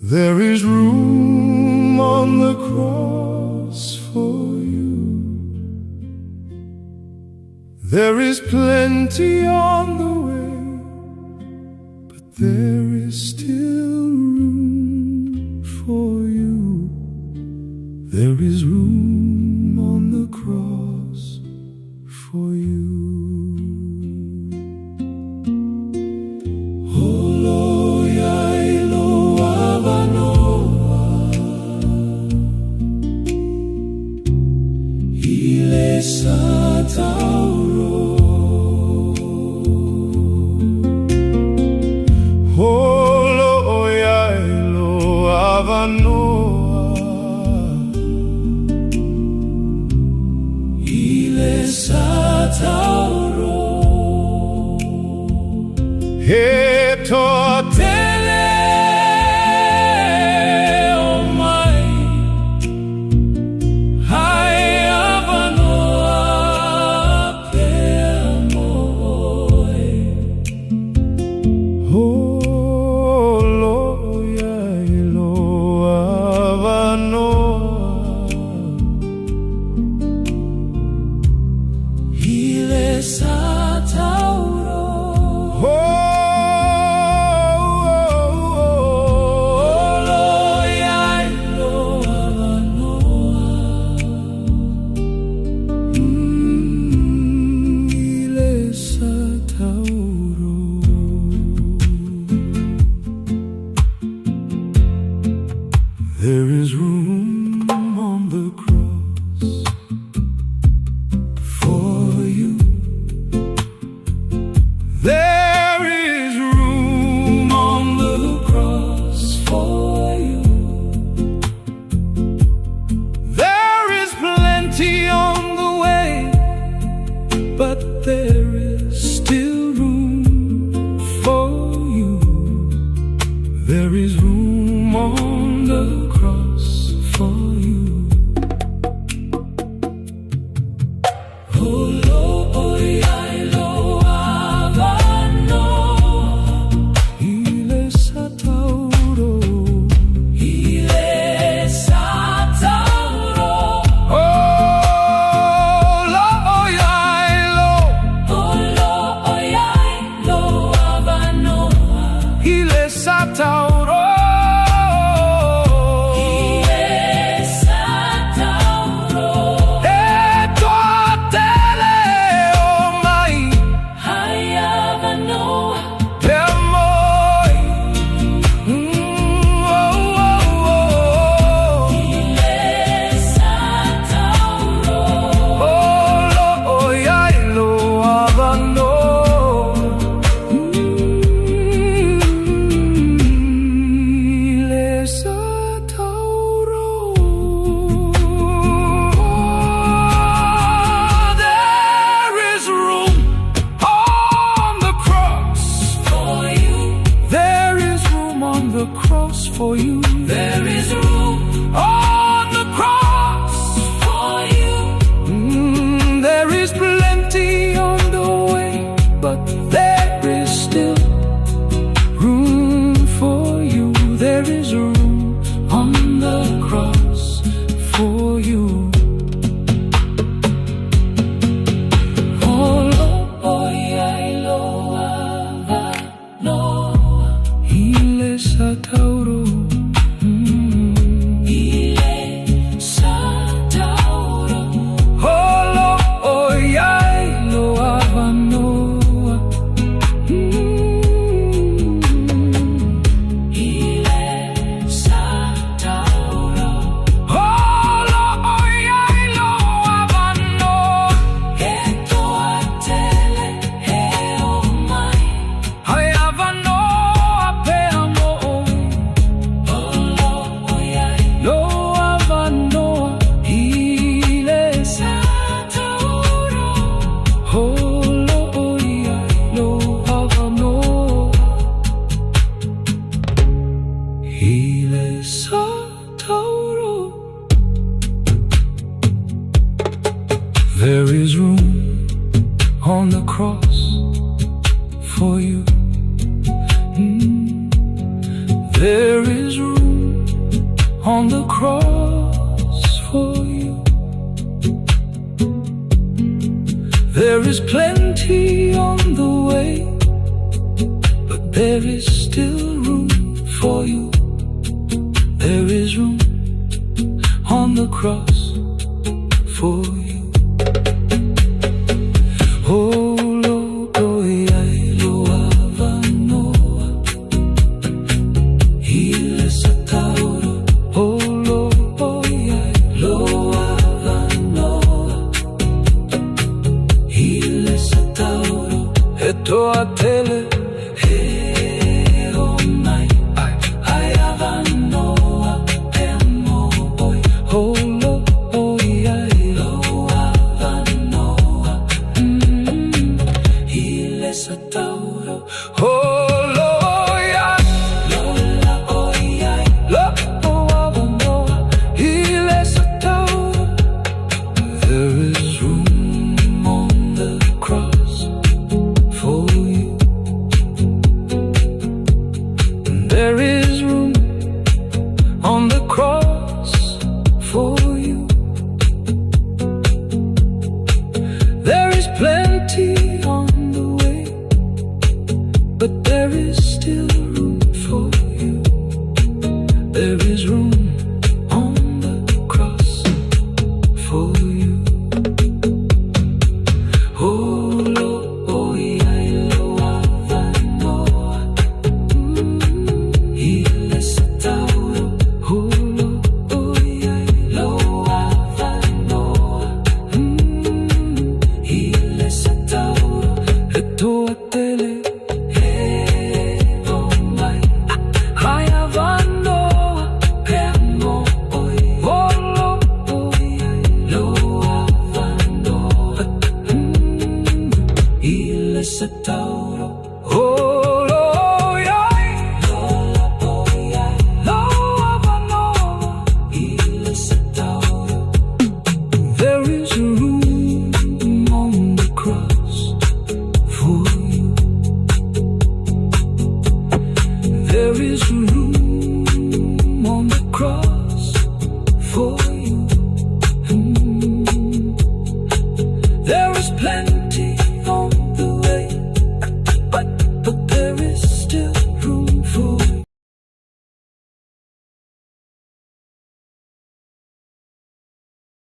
There is room on the cross for you. There is plenty on the way, but there is still room for you. There is room on the cross for you. There is room on the cross for you. There is room on the cross for you. There is plenty on the way, but there is still room for you. There is room on the cross for you. Oh Lord, I know Ile Satauro, Ile Satauro. Oh Lord, I know Ile Satauro. For you, there is room on the cross for you. There is plenty on the way, but there is still room for you. There is room on the cross for you. There is room on the cross for you. There is room on the cross for you. There is plenty on the way, but there is still room for you. There is room on the cross for you. Oh Lord, oh yeah, lo avanoa, hile satauro. Oh Lord, oh yeah, lo avanoa, hile satauro. Eto atele, he oh my, I avanoa, emo boy. Oh Lord, oh yeah, lo avanoa, hile satauro. Oh Lord, yeah, lola, oh yeah, lo avanoa, hile satauro. There is room on the cross for you. There is room on the cross for you. There is plenty on the way, but there is still room for you. There is room on the cross for you. Oh Lord, oh yeah, lo avanoa, hile satauro. Oh Lord, oh yeah, lo avanoa, hile satauro. Eto atele, he oh my, I avanoa, emo oi. Oh Lord, oh yeah, lo avanoa, hile satauro. Oh Lord, yeah, lola, oh yeah, lo avanoa, hile satauro. There is room on the cross for you. There is room